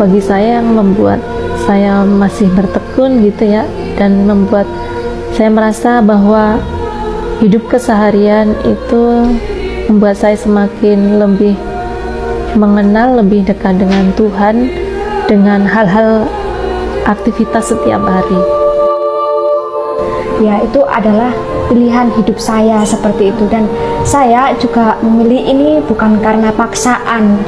bagi saya yang membuat saya masih bertekun gitu ya, dan membuat saya merasa bahwa hidup keseharian itu membuat saya semakin lebih mengenal, lebih dekat dengan Tuhan dengan hal-hal aktivitas setiap hari. Ya, itu adalah pilihan hidup saya seperti itu, dan saya juga memilih ini bukan karena paksaan.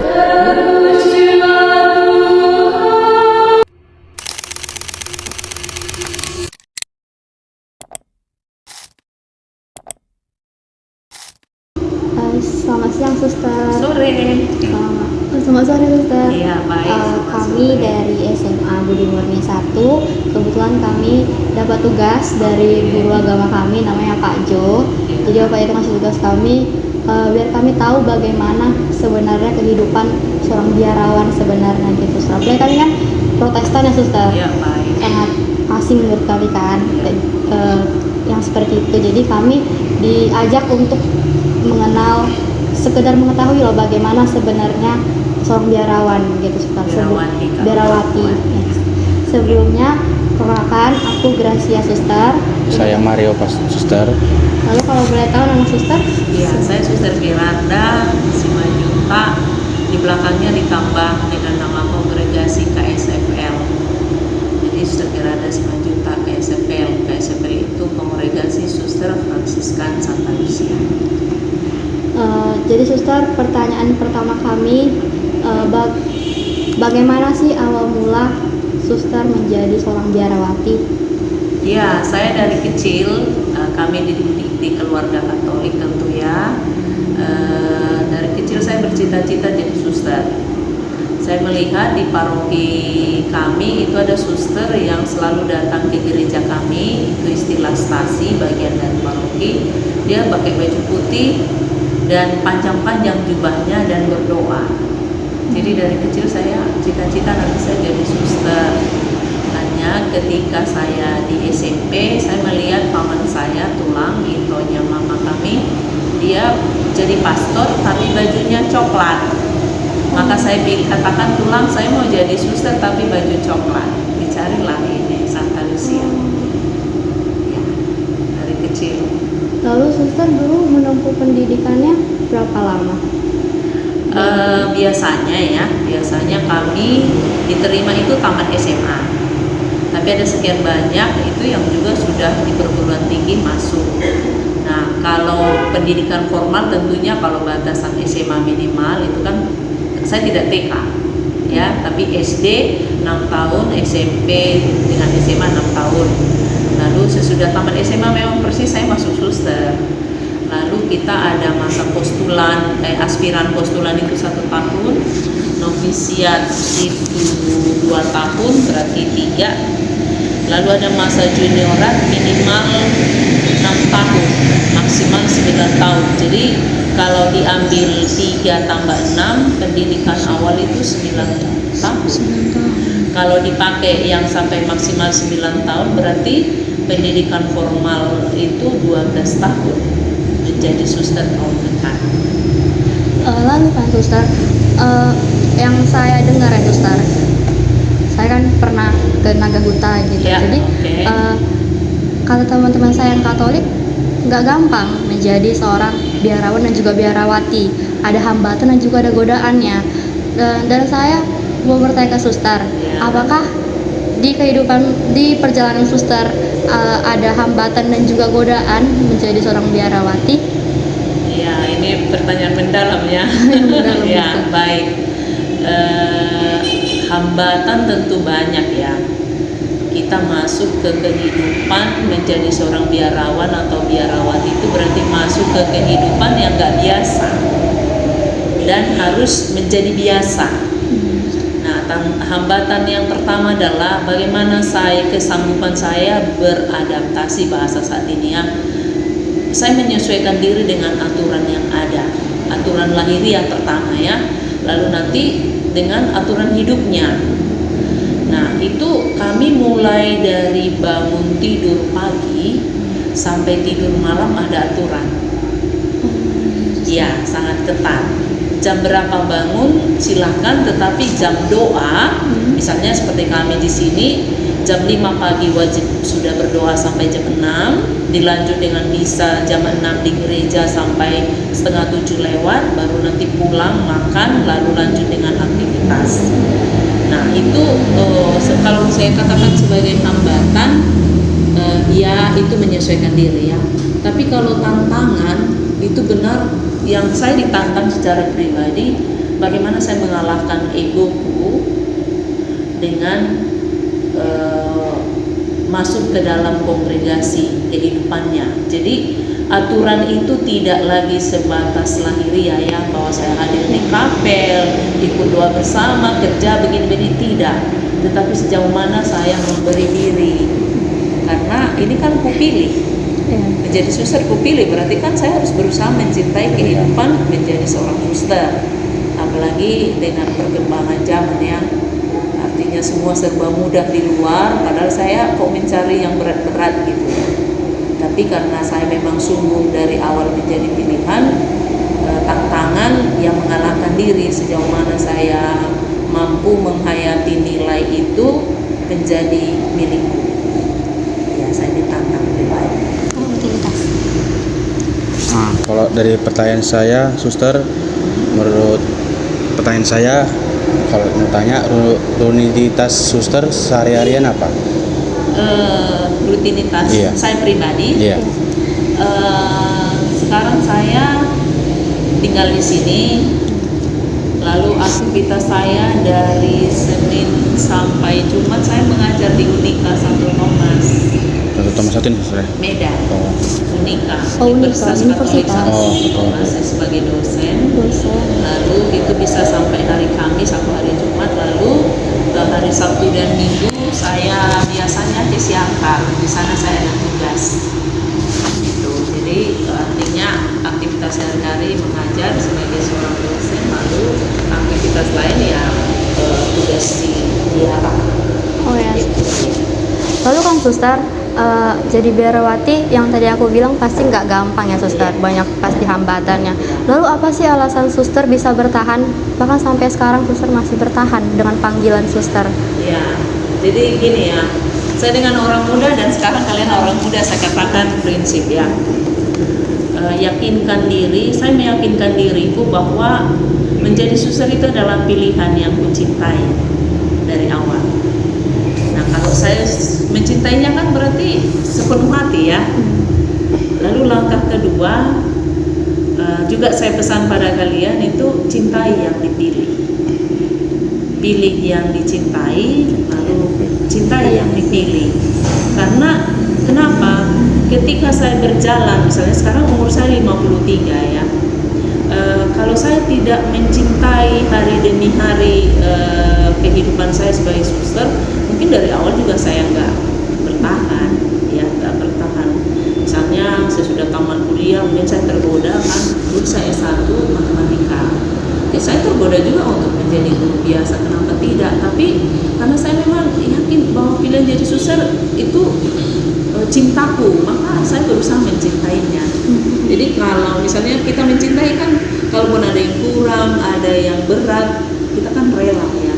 Selamat siang, Suster. Sore. Selamat sore, Suster. Iya, baik. Kami dari SMA Budi Murni 1. Kebetulan kami dapat tugas dari guru agama kami, namanya Pak Jo. Jadi Bapak itu ngasih tugas kami biar kami tahu bagaimana sebenarnya kehidupan seorang biarawan sebenarnya gitu. Apalagi kami kan Protestan ya, Suster. Iya, baik. Sangat asing menurut kami kan, yang seperti itu. Jadi kami diajak untuk mengenal, sekedar mengetahui loh bagaimana sebenarnya seorang biarawan gitu, biarawati. Ya. Sebelumnya perkenalkan, aku Gracia, Suster. Saya Mario, Pak Suster. Lalu kalau boleh tahu nama Suster? Iya, saya Suster Miranda Simanjuntak. Di belakangnya ditambah dengan nama kongregasi KSFL. Jadi Suster Miranda Simanjuntak KSFL. KSFL itu kongregasi Suster Fransiskan Santa Lucia. Jadi Suster, pertanyaan pertama kami, bagaimana sih awal mula Suster menjadi seorang biarawati? Ya, saya dari kecil, kami dididik di keluarga Katolik tentu ya. Dari kecil saya bercita-cita jadi suster. Saya melihat di paroki kami itu ada suster yang selalu datang ke gereja kami, itu istilah stasi, bagian dari paroki. Dia pakai baju putih dan panjang-panjang jubahnya dan berdoa. Jadi dari kecil saya cita-cita nanti saya jadi suster. Hanya ketika saya di SMP, saya melihat paman saya tulang, itonya mama kami, dia jadi pastor tapi bajunya coklat. Maka saya katakan, tulang, saya mau jadi suster tapi baju coklat. Dicarilah ini Santa Lucia. Ya, dari kecil. Lalu Suster dulu menempuh pendidikannya berapa lama? Biasanya kami diterima itu tamat SMA. Tapi ada sekian banyak itu yang juga sudah di perguruan tinggi masuk. Nah, kalau pendidikan formal tentunya kalau batasan SMA minimal itu kan saya tidak TK ya, tapi SD 6 tahun, SMP dengan SMA 6 tahun. Lalu sesudah tamat SMA memang persis saya masuk suster. Lalu kita ada masa postulan, aspiran postulan itu 1 tahun, novisiat itu 2 tahun, berarti 3. Lalu ada masa juniorat minimal 6 tahun, maksimal 9 tahun. Jadi kalau diambil 3 tambah 6, pendidikan awal itu 9 tahun. Kalau dipakai yang sampai maksimal 9 tahun, berarti pendidikan formal itu 12 tahun menjadi suster tahun depan. Lalu kan Suster, yang saya dengar ya Suster, saya kan pernah ke Nagahuta gitu ya, jadi okay. Kalau teman-teman saya yang Katolik nggak gampang menjadi seorang biarawan dan juga biarawati, ada hambatan dan juga ada godaannya, dan saya mau bertanya ke Suster, apakah di perjalanan Suster ada hambatan dan juga godaan menjadi seorang biarawati? Ya, ini pertanyaan mendalam ya. Ya, baik. Hambatan tentu banyak ya. Kita masuk ke kehidupan menjadi seorang biarawan atau biarawati itu berarti masuk ke kehidupan yang gak biasa dan harus menjadi biasa. Nah, hambatan yang pertama adalah bagaimana kesanggupan saya beradaptasi, bahasa saat ini ya. Saya menyesuaikan diri dengan aturan yang ada, aturan lahiriah pertama ya, lalu nanti dengan aturan hidupnya. Nah, itu kami mulai dari bangun tidur pagi sampai tidur malam ada aturan. Ya, sangat ketat. jam berapa bangun silahkan, tetapi jam doa misalnya seperti kami di sini jam 5 pagi wajib sudah berdoa sampai jam 6, dilanjut dengan misa jam 6 di gereja sampai setengah 7 lewat, baru nanti pulang makan lalu lanjut dengan aktivitas. Nah itu kalau saya katakan sebagai hambatan, ya itu menyesuaikan diri ya. Tapi kalau tantangan itu benar, yang saya ditantang secara pribadi, bagaimana saya mengalahkan egoku dengan masuk ke dalam kongregasi kehidupannya. Jadi aturan itu tidak lagi sebatas lahiriah ya, bahwa saya hadir di kapel, ikut doa bersama, kerja begini-begini, tidak. Tetapi sejauh mana saya memberi diri, karena ini kan kupilih. Menjadi suster kupilih, berarti kan saya harus berusaha mencintai kehidupan menjadi seorang suster. Apalagi dengan perkembangan zaman yang artinya semua serba mudah di luar, padahal saya kok mencari yang berat-berat gitu ya. Tapi karena saya memang sungguh dari awal menjadi pilihan, tantangan yang mengalahkan diri, sejauh mana saya mampu menghayati nilai itu menjadi milikku. Ya, saya ditantang pribadi. Nah, kalau dari pertanyaan saya, suster, menurut pertanyaan saya, kalau mau tanya rutinitas suster sehari-harian apa? Rutinitas saya pribadi. Iya. Sekarang saya tinggal di sini, lalu aktivitas saya dari Senin sampai Jumat saya mengajar di Unika Santo Thomas. Santo Thomas Atin, suster. Medan. Oh. Unika. Universitas. Santo Thomas saya sebagai dosen. Lalu itu bisa sampai hari Kamis atau hari Jumat. Lalu hari Sabtu dan Minggu saya biasanya di Siangkar. Di sana saya ada tugas. Gitu. Jadi artinya aktivitas sehari-hari mengajar sebagai seorang dosen, lalu aktivitas lain ya tugas di Arab. Oh ya. Gitu. Lalu kan suster, jadi biarawati yang tadi aku bilang pasti nggak gampang ya suster, banyak pasti hambatannya. Lalu apa sih alasan suster bisa bertahan, bahkan sampai sekarang suster masih bertahan dengan panggilan suster? Ya, jadi gini ya, saya dengan orang muda dan sekarang kalian orang muda, saya katakan prinsip ya, yakinkan diri. Saya meyakinkan diriku bahwa menjadi suster itu adalah pilihan yang kucintai dari awal. Nah, kalau saya mencintainya kan berarti sepenuh hati ya. Lalu langkah kedua, juga saya pesan pada kalian itu cintai yang dipilih. Pilih yang dicintai, lalu cintai yang dipilih. Karena kenapa? Ketika saya berjalan, misalnya sekarang umur saya 53 ya. Kalau saya tidak mencintai hari demi hari kehidupan saya sebagai suster, mungkin dari awal juga saya nggak bertahan, ya nggak bertahan. Misalnya saya sudah tamat kuliah, mungkin saya tergoda kan, dulu saya S1 matematika. Ya, saya tergoda juga untuk menjadi guru biasa, kenapa tidak? Tapi karena saya memang yakin bahwa pilihan jadi suster itu cintaku, maka saya berusaha mencintainya. Jadi kalau misalnya kita mencintai kan, kalaupun ada yang kurang, ada yang berat, kita kan rela ya.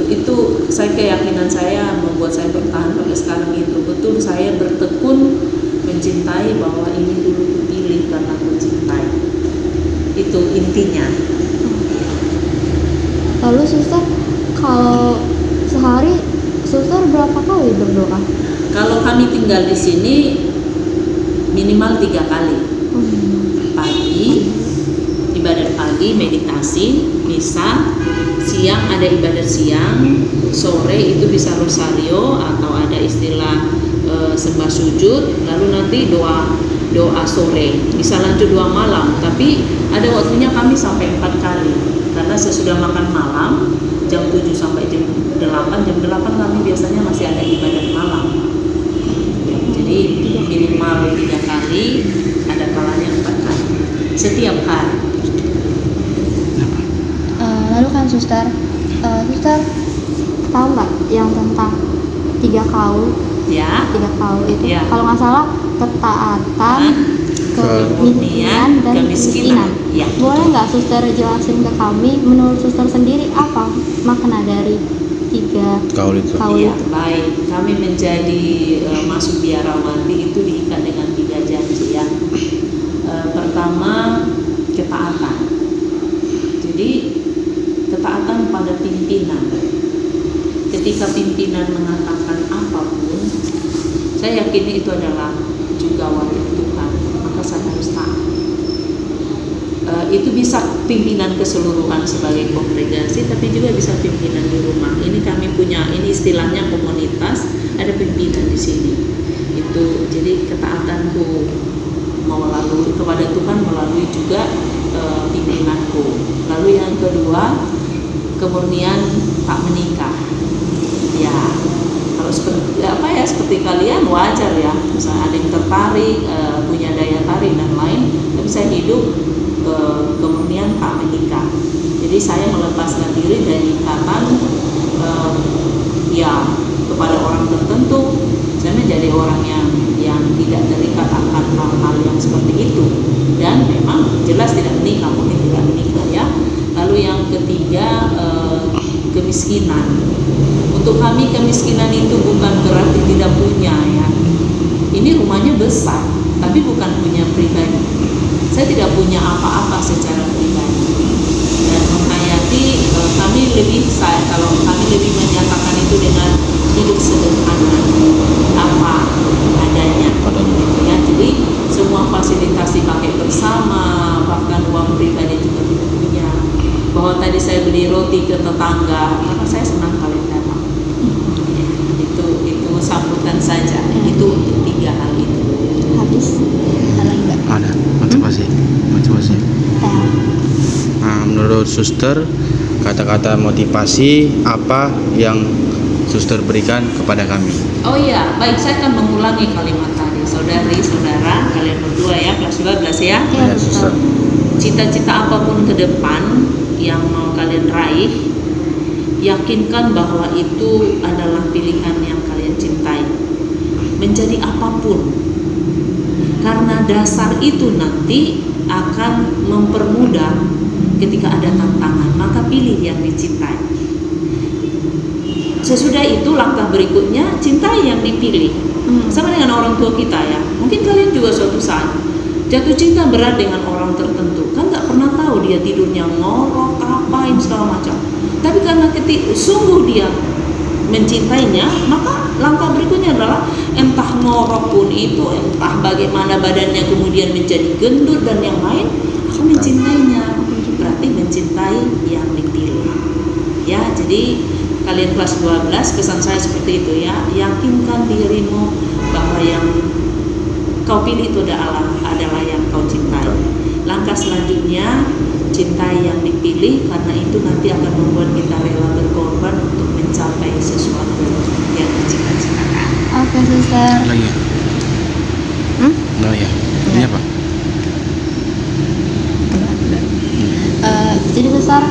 Itu saya keyakinan saya membuat saya bertahan sampai sekarang itu. Betul saya bertekun mencintai bahwa ini dulu kupilih karena aku cintai. Itu intinya. Lalu suster, kalau sehari suster berapa kali berdoa? Kalau kami tinggal di sini minimal 3 kali. Pagi, ibadat pagi, meditasi, misa. Siang ada ibadat siang, sore itu bisa rosario atau ada istilah sembah sujud, lalu nanti doa sore, bisa lanjut doa malam, tapi ada waktunya kami sampai 4 kali karena sesudah makan malam jam 7 sampai jam 8 kami biasanya masih ada ibadat malam ya, jadi minimal 3 kali, ada kalanya 4 kali setiap hari. Lalu kan suster tahu nggak yang tentang 3 kaul? Ya. 3 kaul itu Ya. kalau nggak salah ketaatan, kemurnian dan kemiskinan. Ya. Boleh nggak suster jelasin ke kami, menurut suster sendiri apa makna dari tiga Kaul itu. kaul Iya, itu? baik. Kami menjadi masuk biarawati itu diikat dengan 3 janji ya. Pertama, ketaatan. Jadi ketaatan pada pimpinan. Ketika pimpinan mengatakan apapun, saya yakin itu adalah juga wahyu Tuhan, maka saya harus taat. Itu bisa pimpinan keseluruhan sebagai kongregasi, tapi juga bisa pimpinan di rumah. Ini kami punya, ini istilahnya komunitas, ada pimpinan di sini. Itu jadi ketaatanku melalui kepada Tuhan melalui juga pimpinanku. Lalu yang kedua, kemurnian tak menikah. Ya, kalau seperti kalian wajar ya, misalnya ada yang tertarik, punya daya tarik dan lain, tapi saya hidup kemurnian tak menikah. Jadi saya melepaskan diri dari ikatan ya kepada orang tertentu. Saya menjadi orang yang tidak terikat akan hal-hal yang seperti itu, dan memang jelas tidak menikah, mungkin tidak menikah ya. Lalu yang ketiga, kemiskinan. Untuk kami kemiskinan itu bukan berarti tidak punya ya. Ini rumahnya besar, tapi bukan punya pribadi. Saya tidak punya apa-apa secara pribadi. Dan menghayati kalau kami lebih menyatakan itu dengan hidup sederhana, apa adanya. Gitu ya. Jadi semua fasilitas dipakai bersama, bahkan uang pribadi juga tidak punya. Bahwa tadi saya beli roti ke tetangga, maka saya senang kalian datang. Itu sambutan saja. Itu untuk 3 hal itu. Habis ada lagi nggak? Ada motivasi. Nah, menurut suster, kata-kata motivasi apa yang suster berikan kepada kami? Oh iya, baik, saya akan mengulangi kalimat tadi. Saudari-saudara, kalian berdua ya, kelas 12 ya. Ya, suster. Cita-cita apapun ke depan yang mau kalian raih, yakinkan bahwa itu adalah pilihan yang kalian cintai. Menjadi apapun. Karena dasar itu nanti akan mempermudah ketika ada tantangan, maka pilih yang dicintai. Sesudah itu langkah berikutnya, cintai yang dipilih. Sama dengan orang tua kita ya. Mungkin kalian juga suatu saat jatuh cinta berat dengan orang tertentu, kan nggak pernah tahu dia tidurnya ngorok, apain segala macam. Tapi karena sungguh dia mencintainya, maka langkah berikutnya adalah entah ngorok pun itu, entah bagaimana badannya kemudian menjadi gendut dan yang lain, aku mencintainya. Berarti mencintai yang dipilih. Ya, jadi kalian kelas 12, pesan saya seperti itu ya. Yakinkan dirimu bahwa yang kau pilih itu adalah yang kau cintai. Langkah selanjutnya, cintai yang dipilih, karena itu nanti akan membuat kita rela berkorban untuk mencapai sesuatu yang dicita-citakan. Oke, suster. Lagi ya? Oh ya. Ini apa? Jadi suster,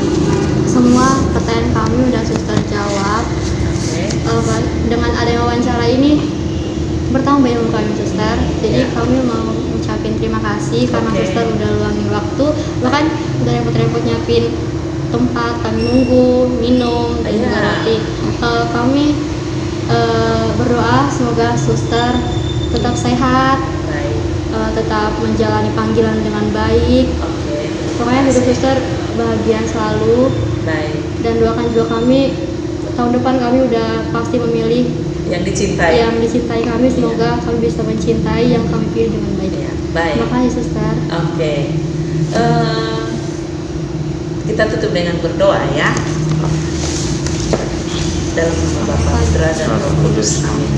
semua pertanyaan kami udah suster jawab. Dengan adanya wawancara ini bertambah ilmu kami suster. Jadi kami mau ucapin terima kasih karena suster udah luangin waktu, bahkan udah repot-repot nyiapin tempat kami nunggu, minum dan juga roti. Kami berdoa semoga suster tetap sehat, tetap menjalani panggilan dengan baik. Pokoknya hidup suster bahagia selalu. Dan doakan juga kami tahun depan kami udah pasti memilih yang dicintai. Yang dicintai kami, semoga kami bisa mencintai yang kami pilih dengan baik. Baik. Terima kasih suster. Oke. Kita tutup dengan berdoa ya. Dalam nama Bapa, Putra dan Roh Kudus. Amin.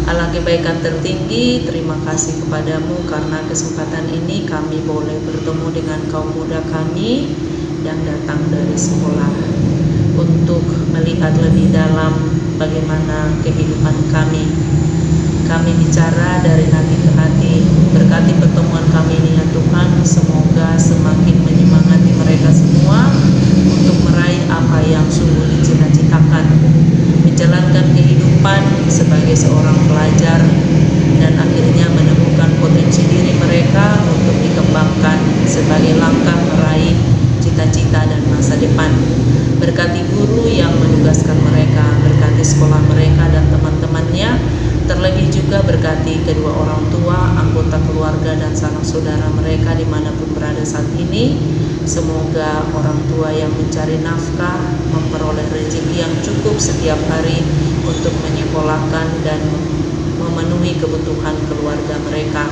Allah kebaikan tertinggi, terima kasih kepadamu karena kesempatan ini kami boleh bertemu dengan kaum muda kami yang datang dari sekolah untuk melihat lebih dalam bagaimana kehidupan kami. Kami bicara dari hati ke hati, berkati pertemuan kami ini ya Tuhan, semoga semakin menyemangati mereka semua untuk meraih apa yang sungguh dicita-citakan, menjalankan kehidupan sebagai seorang pelajar dan akhirnya menemukan potensi diri mereka saat ini. Semoga orang tua yang mencari nafkah memperoleh rezeki yang cukup setiap hari untuk menyekolahkan dan memenuhi kebutuhan keluarga mereka.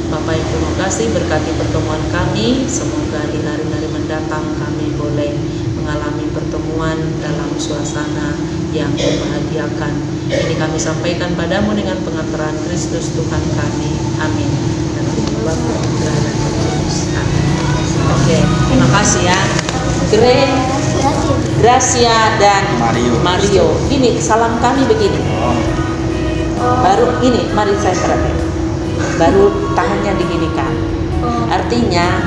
Bapak yang penuh kasih, berkati pertemuan kami. Semoga di hari-hari mendatang kami boleh mengalami pertemuan dalam suasana yang membahagiakan. Ini kami sampaikan padamu dengan pengantaran Kristus Tuhan kami. Amin. Dan Bapa, Putra, dan Roh Kudus. Amin. Oke, terima kasih ya. Gracia dan Mario. Gini, salam kami begini. Baru ini, mari saya perhatikan. Baru tangannya diginikan. Artinya,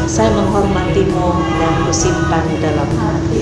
saya menghormatimu dan kusimpan dalam hati.